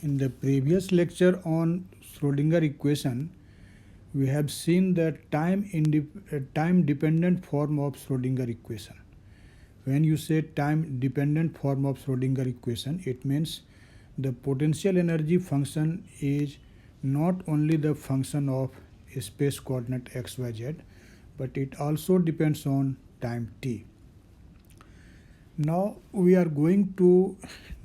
In the previous lecture on Schrodinger equation, we have seen the time dependent form of Schrodinger equation. When you say time dependent form of Schrodinger equation, it means the potential energy function is not only the function of space coordinate xyz, but it also depends on time t. Now we are going to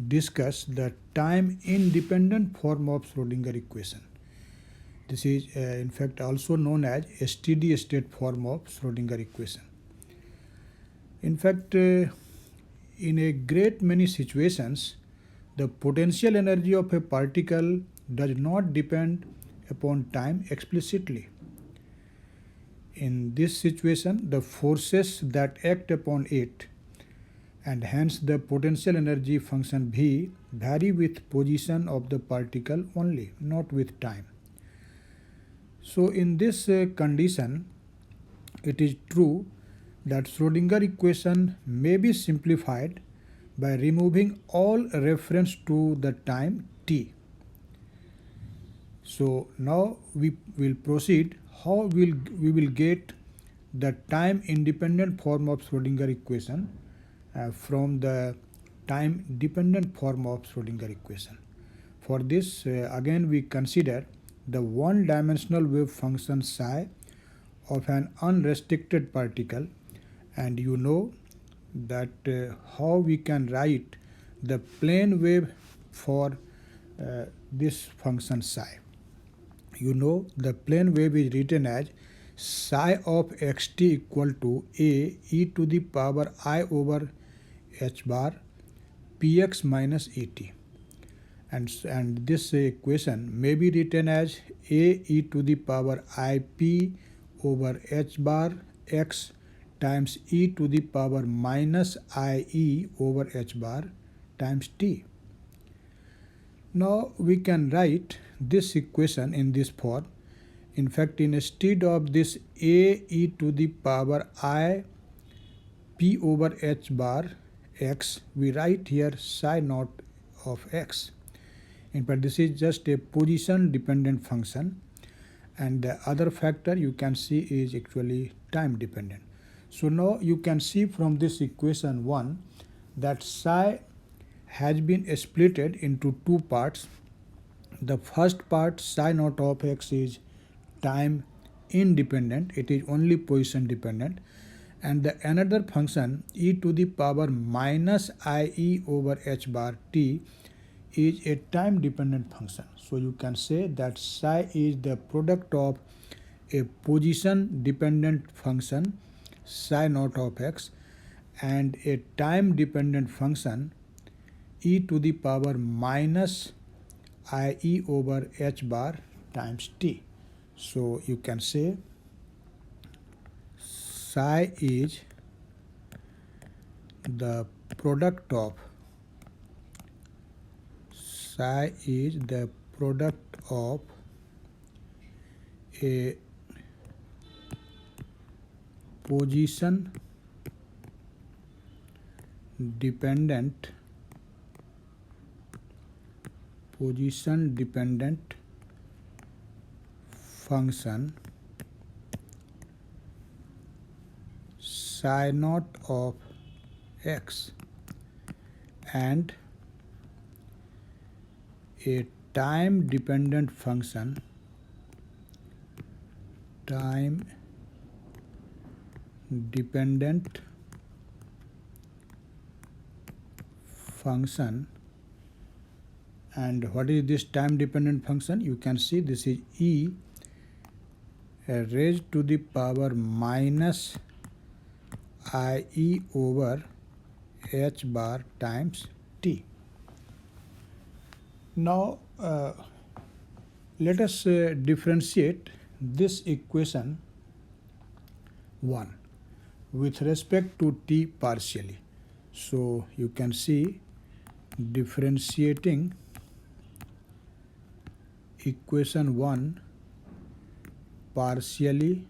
discuss the time independent form of Schrodinger equation. This is in fact also known as steady state form of Schrodinger equation. In fact, in a great many situations, the potential energy of a particle does not depend upon time explicitly. In this situation, the forces that act upon it and hence the potential energy function V vary with position of the particle only, not with time. So in this condition, it is true that Schrodinger equation may be simplified by removing all reference to the time t. So now we will proceed how we will get the time independent form of Schrodinger equation from the time dependent form of Schrodinger equation. For this, again we consider the one-dimensional wave function psi of an unrestricted particle, and you know that how we can write the plane wave for this function psi. You know the plane wave is written as psi of xt equal to a e to the power I over h bar px minus et, and this equation may be written as a e to the power I p over h bar x times e to the power minus I e over h bar times t. Now we can write this equation in this form. In fact, instead of this a e to the power I p over h bar x, we write here psi naught of x. In fact, this is just a position dependent function, and the other factor you can see is actually time dependent. So now you can see from this equation 1 that psi has been splitted into two parts. The first part, psi naught of x, is time independent, it is only position dependent, and the another function e to the power minus IE over h bar t is a time dependent function. So you can say that psi is the product of a position dependent function psi naught of x and a time dependent function e to the power minus IE over h bar times t. So you can say psi is the product of a position dependent function psi naught of x and a time dependent function and what is this time dependent function? You can see this is e raised to the power minus IE over h bar times t. Now let us differentiate this equation 1 with respect to t partially. So you can see differentiating equation 1 partially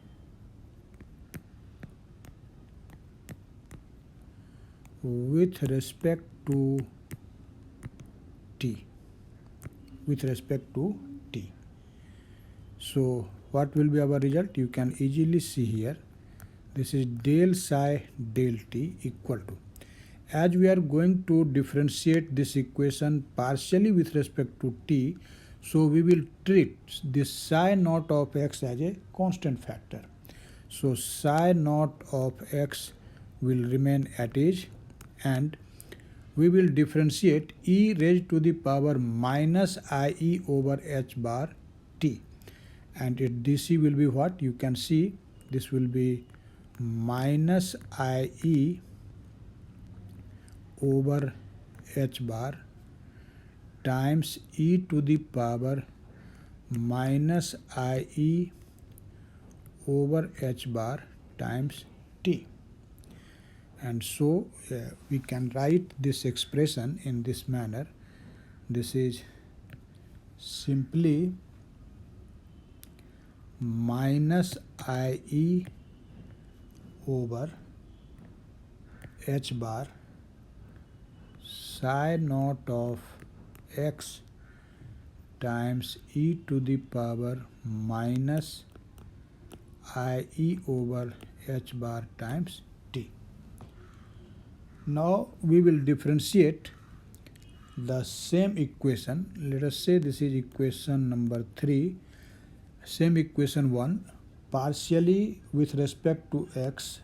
with respect to t. with respect to t. So what will be our result? You can easily see here. This is del psi del t equal to, as we are going to differentiate this equation partially with respect to t, so we will treat this psi naught of x as a constant factor. So psi naught of x will remain at is, and we will differentiate e raised to the power minus ie over h bar t, and its dc will be what? You can see this will be minus ie over h bar times e to the power minus ie over h bar times t. And so we can write this expression in this manner. This is simply minus ie over h bar psi naught of x times e to the power minus ie over h bar times t. Now we will differentiate the same equation. Let us say this is equation number 3, same equation 1, partially with respect to x,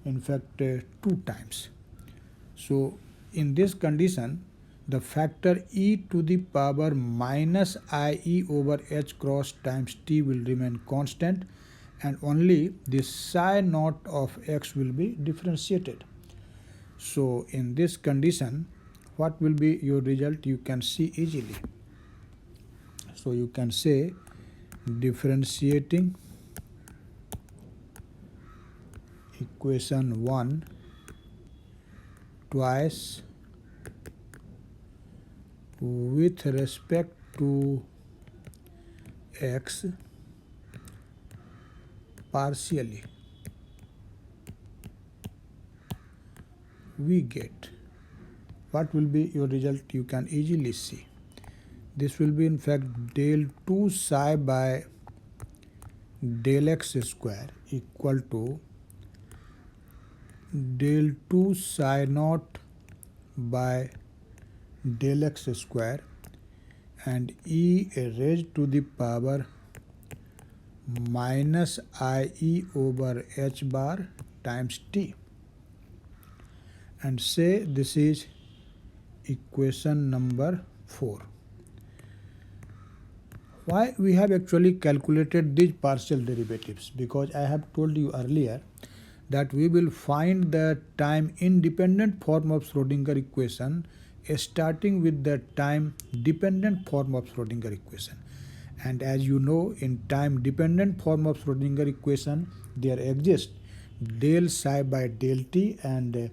in fact 2 times. So in this condition, the factor e to the power minus ie over h cross times t will remain constant, and only this psi naught of x will be differentiated. So in this condition, what will be your result? You can see easily. So you can say differentiating equation 1 twice with respect to x partially, we get, what will be your result? You can easily see. This will be in fact del 2 psi by del x square equal to del 2 psi naught by del x square and e raised to the power minus ie over h bar times t, and say this is equation number 4. Why we have actually calculated these partial derivatives? Because I have told you earlier that we will find the time independent form of Schrodinger equation starting with the time dependent form of Schrodinger equation. And as you know, in time dependent form of Schrodinger equation, there exists del psi by del t and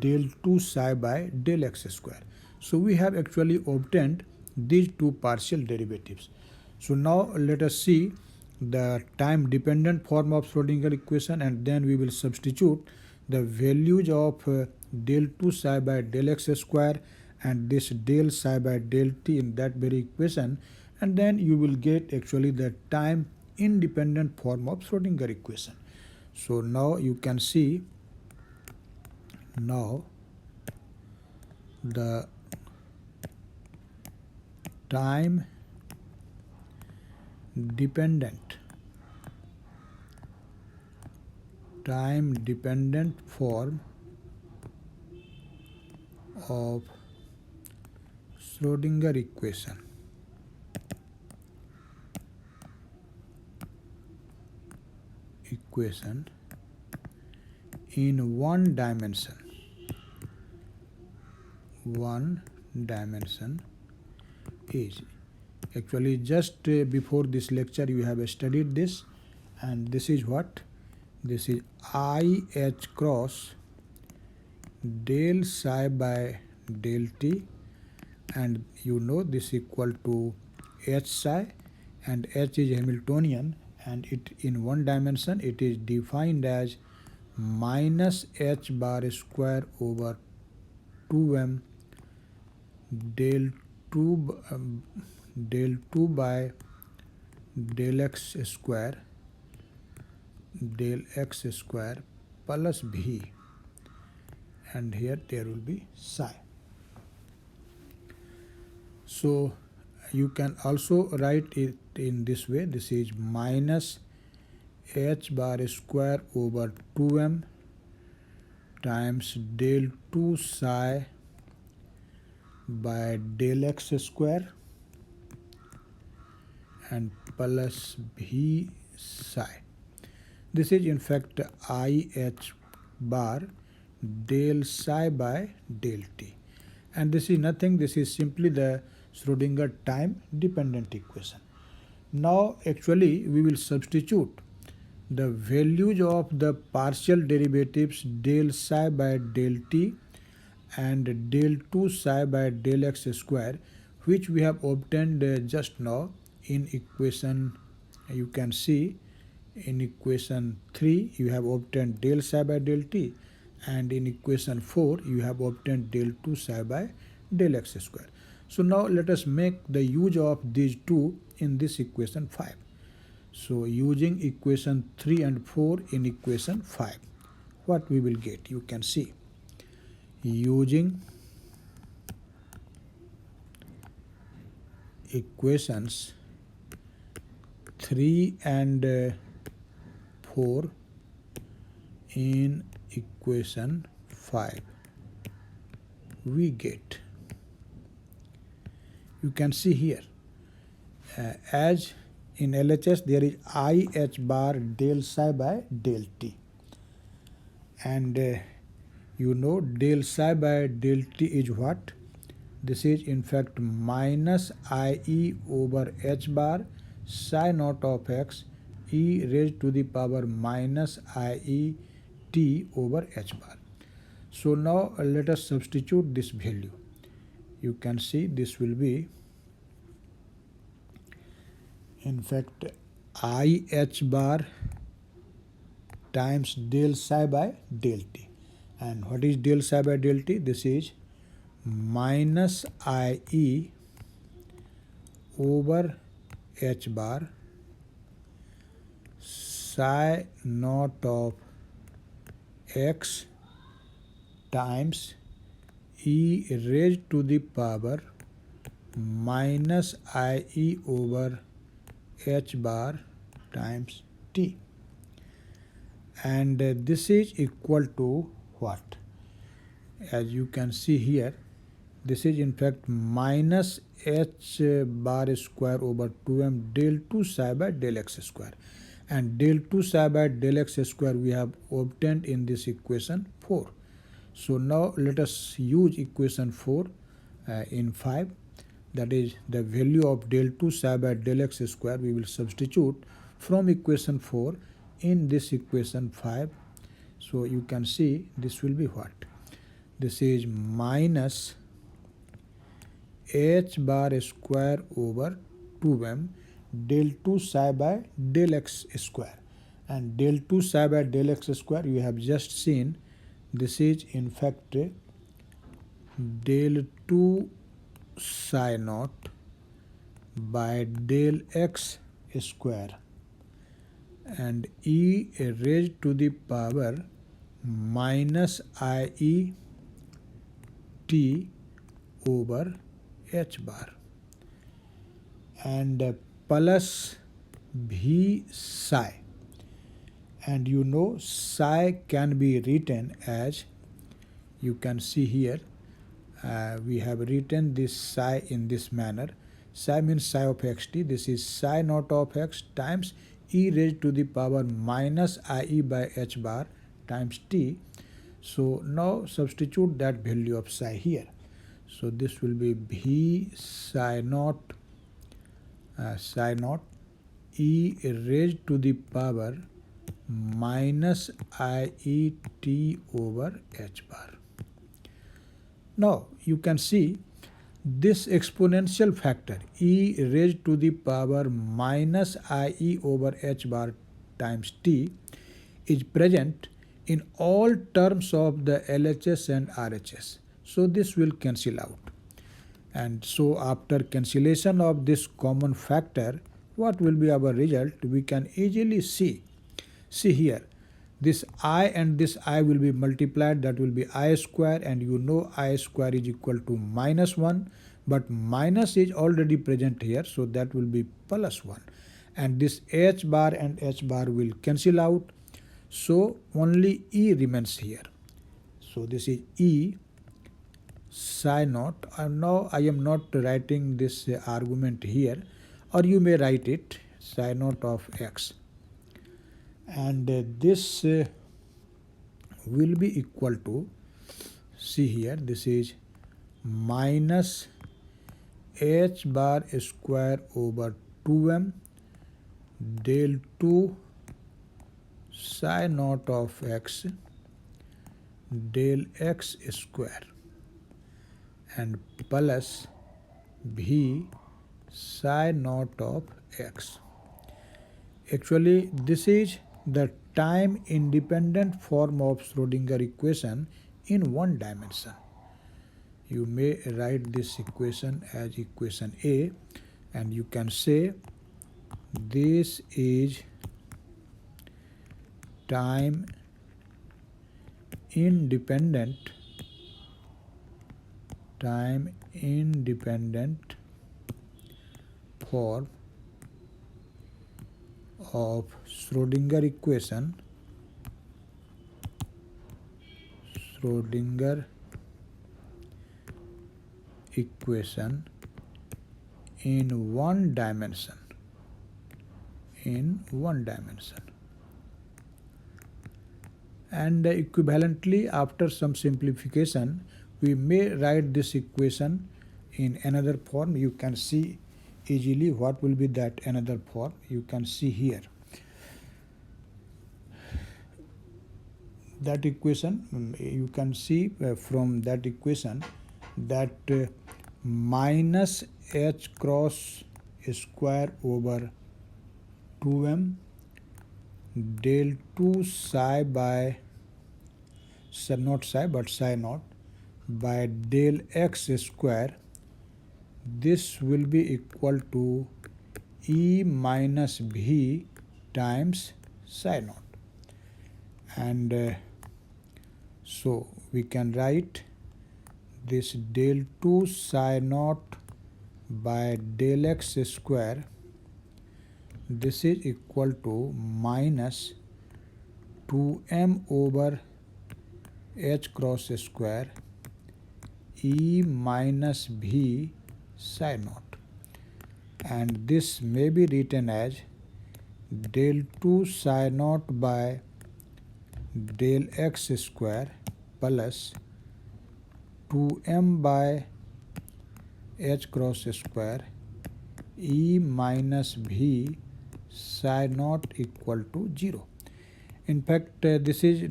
del 2 psi by del x square. So we have actually obtained these two partial derivatives. So now let us see the time dependent form of Schrodinger equation, and then we will substitute the values of del 2 psi by del x square and this del psi by del t in that very equation, and then you will get actually the time independent form of Schrodinger equation. So now you can see, now the time dependent form of Schrodinger equation in one dimension is actually just before this lecture you have studied this, and this is what? This is I h cross del psi by del t, and you know this equal to h psi, and h is Hamiltonian, and it in one dimension it is defined as minus h bar square over 2m del 2 by del x square plus v, and here there will be psi. So you can also write it in this way. This is minus h bar square over 2m times del 2 psi by del x square and plus v psi. This is in fact I h bar del psi by del t, and this is nothing, this is simply the Schrodinger time dependent equation. Now actually we will substitute the values of the partial derivatives del psi by del t and del 2 psi by del x square, which we have obtained just now in equation. You can see in equation 3 you have obtained del psi by del t, and in equation 4 you have obtained del 2 psi by del x square. So now let us make the use of these two in this equation 5. So using equation 3 and 4 in equation 5, what we will get, you can see. Using equations 3 and 4 in equation 5, we get, you can see here, as in LHS there is I h bar del psi by del t, and you know del psi by del t is what? This is in fact minus IE over h bar psi naught of x e raised to the power minus IE t over h bar. So now let us substitute this value. You can see this will be in fact I h bar times del psi by del t. And what is del psi by del t? This is minus IE over h bar psi naught of x times e raised to the power minus IE over h bar times t, and this is equal to what? As you can see here, this is in fact minus h bar square over 2m del 2 psi by del x square, and del 2 psi by del x square we have obtained in this equation 4. So now let us use equation 4 in 5, that is the value of del 2 psi by del x square we will substitute from equation 4 in this equation 5. So you can see this will be what? This is minus h bar square over 2m del 2 psi by del x square, and del 2 psi by del x square you have just seen, this is in fact del 2 psi naught by del x square and e raised to the power minus IE t over h bar, and plus v psi, and you know psi can be written as, you can see here, we have written this psi in this manner. Psi means psi of xt. This is psi naught of x times e raised to the power minus IE by h bar times t. So now substitute that value of psi here. So this will be v psi naught e raised to the power minus IE t over h bar. Now you can see this exponential factor e raised to the power minus IE over h bar times t is present in all terms of the LHS and RHS. So this will cancel out, And so after cancellation of this common factor, what will be our result? We can easily see here, this I and this I will be multiplied, that will be I square, and you know I square is equal to minus 1, but minus is already present here, so that will be plus 1. And this h bar and h bar will cancel out, so only E remains here. So this is E psi naught. Now I am not writing this argument here, or you may write it, psi naught of x. And this will be equal to, see here, this is minus h bar square over 2m del 2 psi naught of x del x square and plus v psi naught of x. Actually, this is the time independent form of Schrodinger equation in one dimension. You may write this equation as equation A, and you can say this is time independent form of Schrodinger equation in one dimension. And equivalently, after some simplification, we may write this equation in another form. You can see easily what will be that another form. You can see here that equation. You can see from that equation that minus h cross square over 2m del 2 psi by, not psi but psi naught, by del x square, this will be equal to E minus V times psi naught. And so we can write this del 2 psi naught by del x square, this is equal to minus 2m over h cross square E minus V psi naught, and this may be written as del 2 psi naught by del x square plus 2m by h cross square E minus V psi naught equal to 0. In fact, this is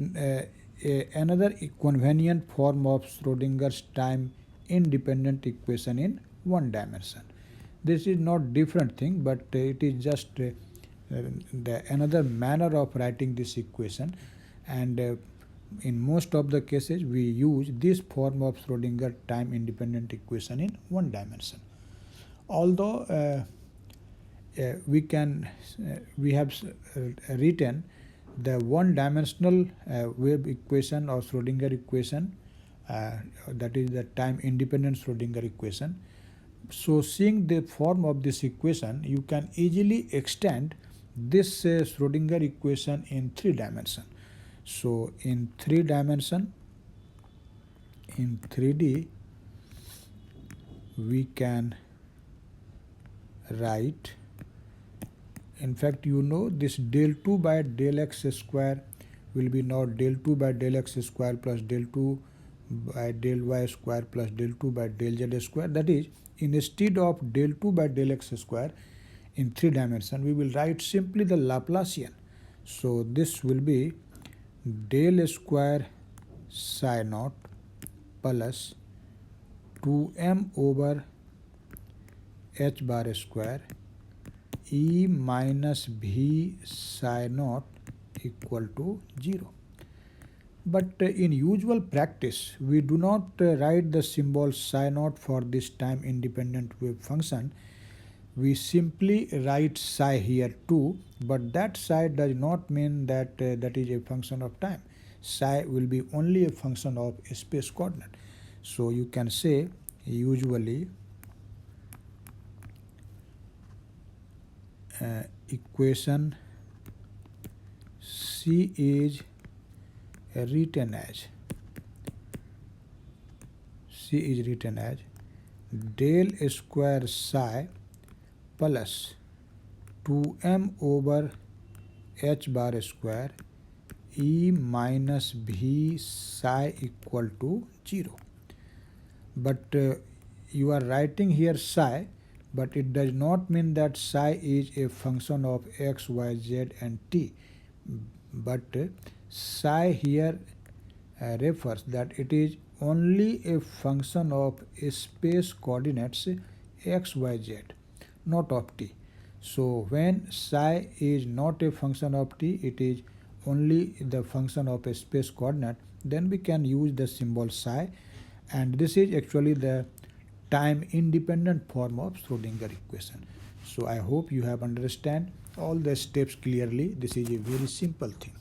another convenient form of Schrodinger's time independent equation in one dimension. This is not different thing, but it is just another manner of writing this equation, and in most of the cases we use this form of Schrodinger time independent equation in one dimension. Although we have written the one-dimensional wave equation or Schrodinger equation, that is the time-independent Schrodinger equation. So seeing the form of this equation, you can easily extend this Schrodinger equation in 3 dimensions. So in 3 dimension, in 3D, we can write, in fact, you know this del 2 by del x square will be now del 2 by del x square plus del 2 by del y square plus del 2 by del z square. That is, instead of del 2 by del x square in 3 dimensions, we will write simply the Laplacian. So this will be del square psi naught plus 2m over h bar square E minus V psi naught equal to 0. But in usual practice, we do not write the symbol psi naught for this time independent wave function. We simply write psi here too, but that psi does not mean that that is a function of time. Psi will be only a function of a space coordinate. So you can say usually equation C is written as del square psi plus 2m over h bar square e minus v psi equal to 0. But you are writing here psi, but it does not mean that psi is a function of x, y, z and t. But psi here refers that it is only a function of space coordinates x, y, z, not of t. So when psi is not a function of t, it is only the function of a space coordinate, then we can use the symbol psi, and this is actually the time independent form of Schrodinger equation. So I hope you have understand all the steps clearly. This is a very simple thing.